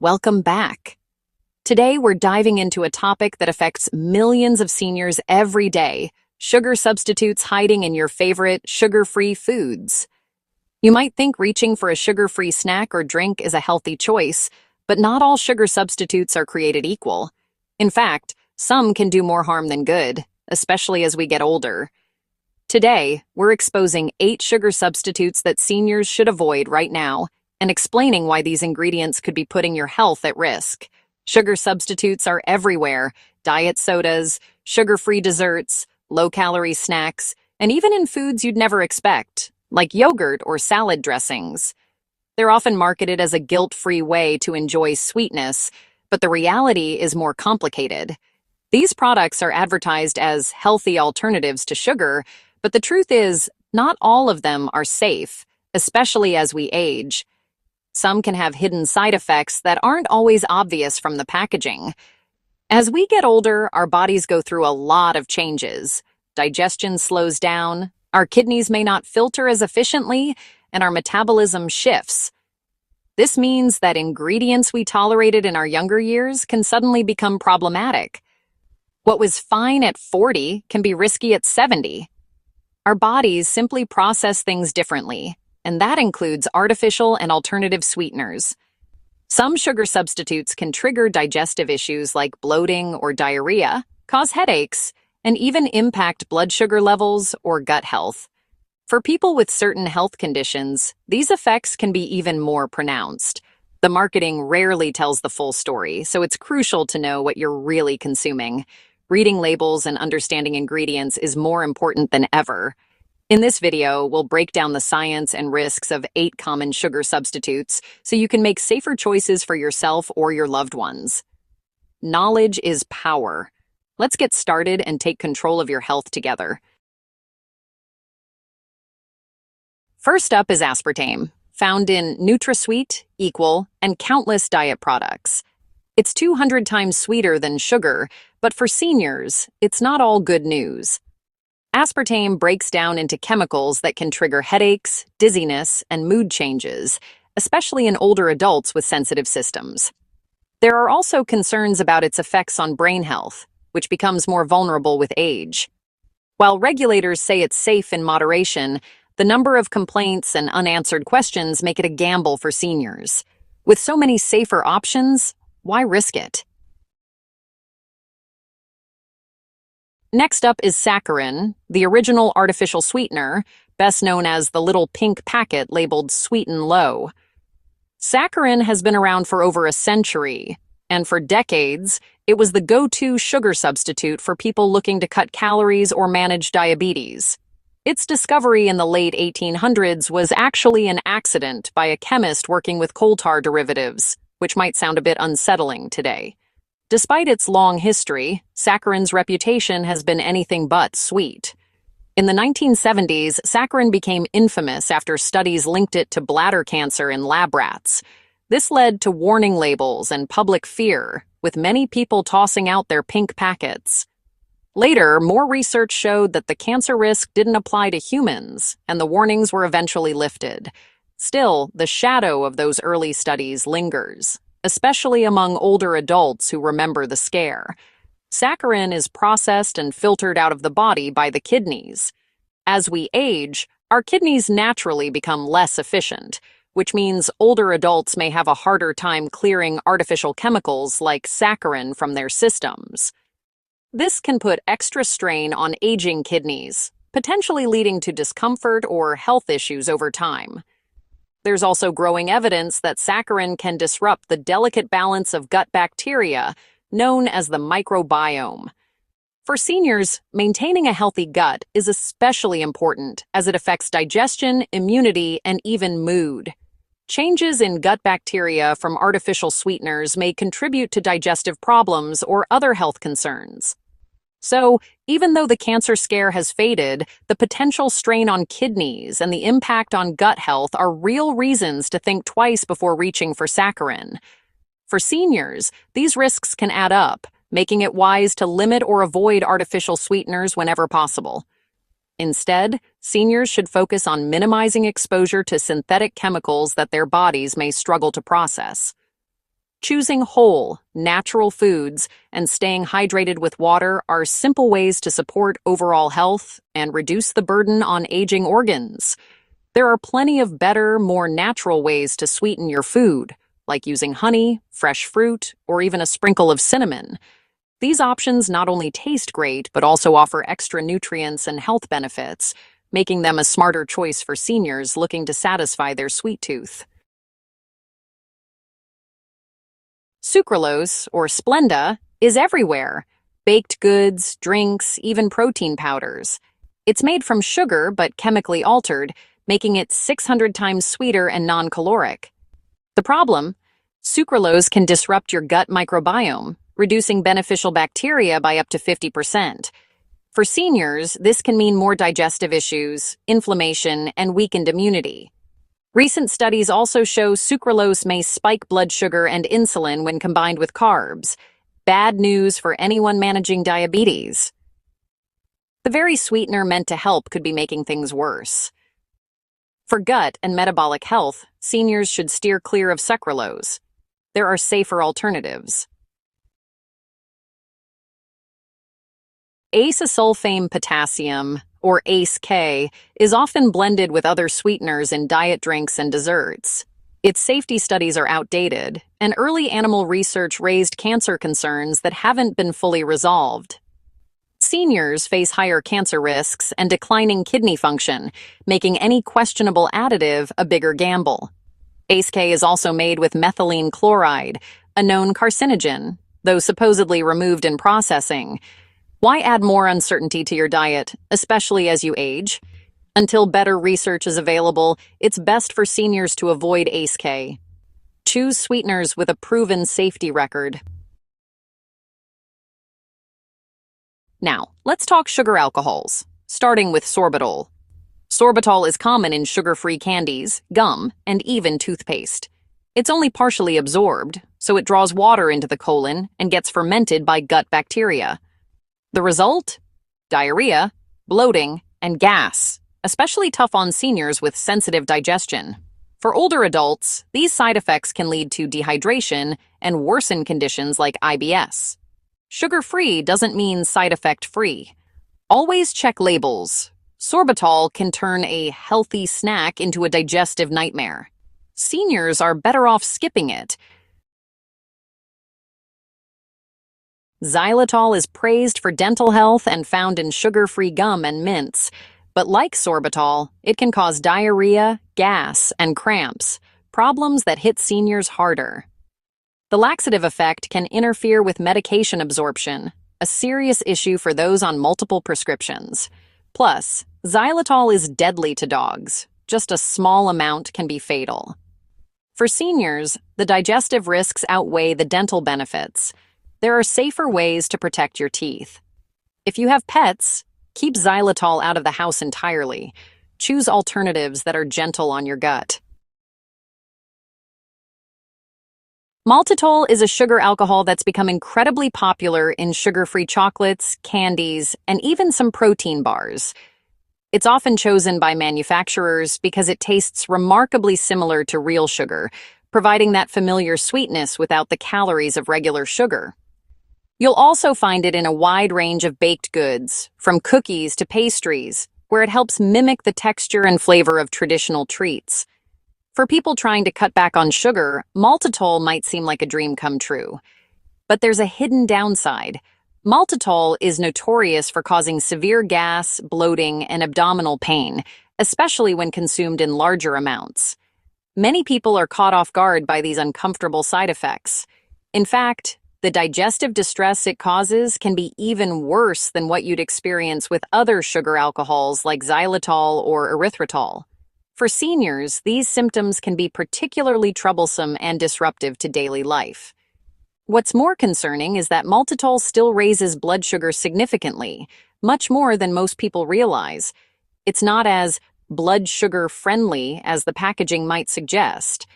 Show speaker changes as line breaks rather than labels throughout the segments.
Welcome back. Today, we're diving into a topic that affects millions of seniors every day: sugar substitutes hiding in your favorite sugar-free foods. You might think reaching for a sugar-free snack or drink is a healthy choice, but not all sugar substitutes are created equal. In fact, some can do more harm than good, especially as we get older. Today, we're exposing 8 sugar substitutes that seniors should avoid right now, and explaining why these ingredients could be putting your health at risk. Sugar substitutes are everywhere: diet sodas, sugar-free desserts, low-calorie snacks, and even in foods you'd never expect, like yogurt or salad dressings. They're often marketed as a guilt-free way to enjoy sweetness, but the reality is more complicated. These products are advertised as healthy alternatives to sugar, but the truth is, not all of them are safe, especially as we age. Some can have hidden side effects that aren't always obvious from the packaging. As we get older, our bodies go through a lot of changes. Digestion slows down, our kidneys may not filter as efficiently, and our metabolism shifts. This means that ingredients we tolerated in our younger years can suddenly become problematic. What was fine at 40 can be risky at 70. Our bodies simply process things differently, and that includes artificial and alternative sweeteners. Some sugar substitutes can trigger digestive issues like bloating or diarrhea, cause headaches, and even impact blood sugar levels or gut health. For people with certain health conditions, these effects can be even more pronounced. The marketing rarely tells the full story, so it's crucial to know what you're really consuming. Reading labels and understanding ingredients is more important than ever. In this video, we'll break down the science and risks of 8 common sugar substitutes so you can make safer choices for yourself or your loved ones. Knowledge is power. Let's get started and take control of your health together. First up is aspartame, found in NutraSweet, Equal, and countless diet products. It's 200 times sweeter than sugar, but for seniors, it's not all good news. Aspartame breaks down into chemicals that can trigger headaches, dizziness, and mood changes, especially in older adults with sensitive systems. There are also concerns about its effects on brain health, which becomes more vulnerable with age. While regulators say it's safe in moderation, the number of complaints and unanswered questions make it a gamble for seniors. With so many safer options, why risk it? Next up is saccharin, the original artificial sweetener, best known as the little pink packet labeled Sweeten Low. Saccharin has been around for over a century, and for decades, it was the go-to sugar substitute for people looking to cut calories or manage diabetes. Its discovery in the late 1800s was actually an accident by a chemist working with coal tar derivatives, which might sound a bit unsettling today. Despite its long history, saccharin's reputation has been anything but sweet. In the 1970s, saccharin became infamous after studies linked it to bladder cancer in lab rats. This led to warning labels and public fear, with many people tossing out their pink packets. Later, more research showed that the cancer risk didn't apply to humans, and the warnings were eventually lifted. Still, the shadow of those early studies lingers, especially among older adults who remember the scare. Saccharin is processed and filtered out of the body by the kidneys. As we age, our kidneys naturally become less efficient, which means older adults may have a harder time clearing artificial chemicals like saccharin from their systems. This can put extra strain on aging kidneys, potentially leading to discomfort or health issues over time. There's also growing evidence that saccharin can disrupt the delicate balance of gut bacteria, known as the microbiome. For seniors, maintaining a healthy gut is especially important as it affects digestion, immunity, and even mood. Changes in gut bacteria from artificial sweeteners may contribute to digestive problems or other health concerns. So, even though the cancer scare has faded, the potential strain on kidneys and the impact on gut health are real reasons to think twice before reaching for saccharin. For seniors, these risks can add up, making it wise to limit or avoid artificial sweeteners whenever possible. Instead, seniors should focus on minimizing exposure to synthetic chemicals that their bodies may struggle to process. Choosing whole, natural foods and staying hydrated with water are simple ways to support overall health and reduce the burden on aging organs. There are plenty of better, more natural ways to sweeten your food, like using honey, fresh fruit, or even a sprinkle of cinnamon. These options not only taste great, but also offer extra nutrients and health benefits, making them a smarter choice for seniors looking to satisfy their sweet tooth. Sucralose, or Splenda, is everywhere. Baked goods, drinks, even protein powders. It's made from sugar but chemically altered, making it 600 times sweeter and non-caloric. The problem? Sucralose can disrupt your gut microbiome, reducing beneficial bacteria by up to 50%. For seniors, this can mean more digestive issues, inflammation, and weakened immunity. Recent studies also show sucralose may spike blood sugar and insulin when combined with carbs. Bad news for anyone managing diabetes. The very sweetener meant to help could be making things worse. For gut and metabolic health, seniors should steer clear of sucralose. There are safer alternatives. Acesulfame potassium, or ACE-K, is often blended with other sweeteners in diet drinks and desserts. Its safety studies are outdated, and early animal research raised cancer concerns that haven't been fully resolved. Seniors face higher cancer risks and declining kidney function, making any questionable additive a bigger gamble. ACE-K is also made with methylene chloride, a known carcinogen, though supposedly removed in processing. Why add more uncertainty to your diet, especially as you age? Until better research is available, it's best for seniors to avoid ACE-K. Choose sweeteners with a proven safety record. Now, let's talk sugar alcohols, starting with sorbitol. Sorbitol is common in sugar-free candies, gum, and even toothpaste. It's only partially absorbed, so it draws water into the colon and gets fermented by gut bacteria. The result? Diarrhea, bloating, and gas, especially tough on seniors with sensitive digestion. For older adults, these side effects can lead to dehydration and worsen conditions like IBS. Sugar-free doesn't mean side effect-free. Always check labels. Sorbitol can turn a healthy snack into a digestive nightmare. Seniors are better off skipping it. Xylitol is praised for dental health and found in sugar-free gum and mints. But like sorbitol, it can cause diarrhea, gas, and cramps, problems that hit seniors harder. The laxative effect can interfere with medication absorption, a serious issue for those on multiple prescriptions. Plus, xylitol is deadly to dogs. Just a small amount can be fatal. For seniors, the digestive risks outweigh the dental benefits. There are safer ways to protect your teeth. If you have pets, keep xylitol out of the house entirely. Choose alternatives that are gentle on your gut. Maltitol is a sugar alcohol that's become incredibly popular in sugar-free chocolates, candies, and even some protein bars. It's often chosen by manufacturers because it tastes remarkably similar to real sugar, providing that familiar sweetness without the calories of regular sugar. You'll also find it in a wide range of baked goods, from cookies to pastries, where it helps mimic the texture and flavor of traditional treats. For people trying to cut back on sugar, maltitol might seem like a dream come true. But there's a hidden downside. Maltitol is notorious for causing severe gas, bloating, and abdominal pain, especially when consumed in larger amounts. Many people are caught off guard by these uncomfortable side effects. In fact, the digestive distress it causes can be even worse than what you'd experience with other sugar alcohols like xylitol or erythritol. For seniors, these symptoms can be particularly troublesome and disruptive to daily life. What's more concerning is that maltitol still raises blood sugar significantly, much more than most people realize. It's not as blood sugar friendly as the packaging might suggest.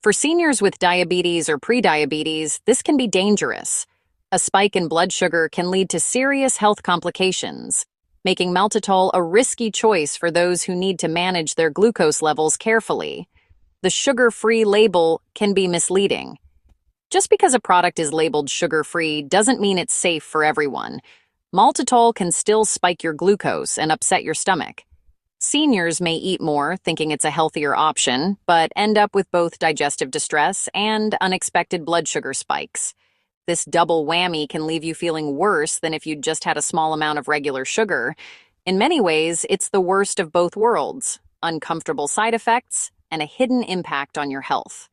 For seniors with diabetes or prediabetes, this can be dangerous. A spike in blood sugar can lead to serious health complications, making maltitol a risky choice for those who need to manage their glucose levels carefully. The sugar-free label can be misleading. Just because a product is labeled sugar-free doesn't mean it's safe for everyone. Maltitol can still spike your glucose and upset your stomach. Seniors may eat more, thinking it's a healthier option, but end up with both digestive distress and unexpected blood sugar spikes. This double whammy can leave you feeling worse than if you'd just had a small amount of regular sugar. In many ways, it's the worst of both worlds: uncomfortable side effects and a hidden impact on your health.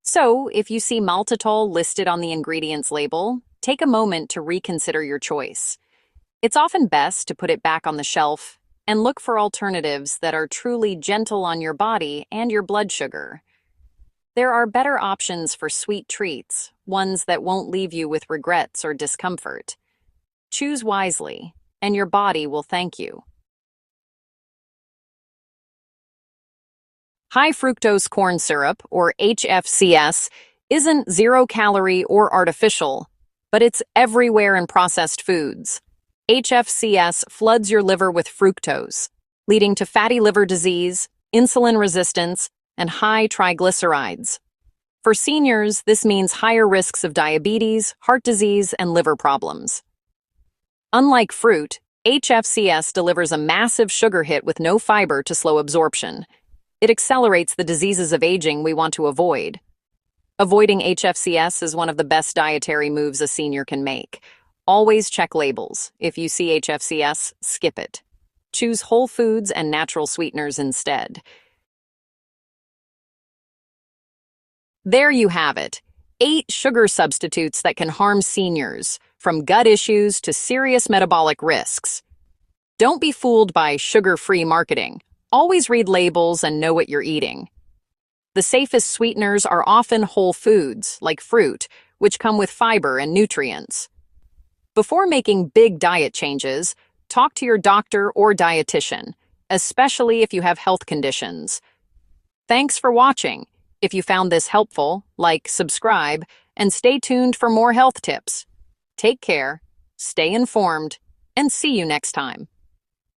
So, if you see maltitol listed on the ingredients label, take a moment to reconsider your choice. It's often best to put it back on the shelf and look for alternatives that are truly gentle on your body and your blood sugar. There are better options for sweet treats, ones that won't leave you with regrets or discomfort. Choose wisely, and your body will thank you. High fructose corn syrup, or HFCS, isn't zero-calorie or artificial, but it's everywhere in processed foods. HFCS floods your liver with fructose, leading to fatty liver disease, insulin resistance, and high triglycerides. For seniors, this means higher risks of diabetes, heart disease, and liver problems. Unlike fruit, HFCS delivers a massive sugar hit with no fiber to slow absorption. It accelerates the diseases of aging we want to avoid. Avoiding HFCS is one of the best dietary moves a senior can make. Always check labels. If you see HFCS, skip it. Choose whole foods and natural sweeteners instead. There you have it. 8 sugar substitutes that can harm seniors, from gut issues to serious metabolic risks. Don't be fooled by sugar-free marketing. Always read labels and know what you're eating. The safest sweeteners are often whole foods, like fruit, which come with fiber and nutrients. Before making big diet changes, talk to your doctor or dietitian, especially if you have health conditions. Thanks for watching. If you found this helpful, like, subscribe, and stay tuned for more health tips. Take care, stay informed, and see you next time.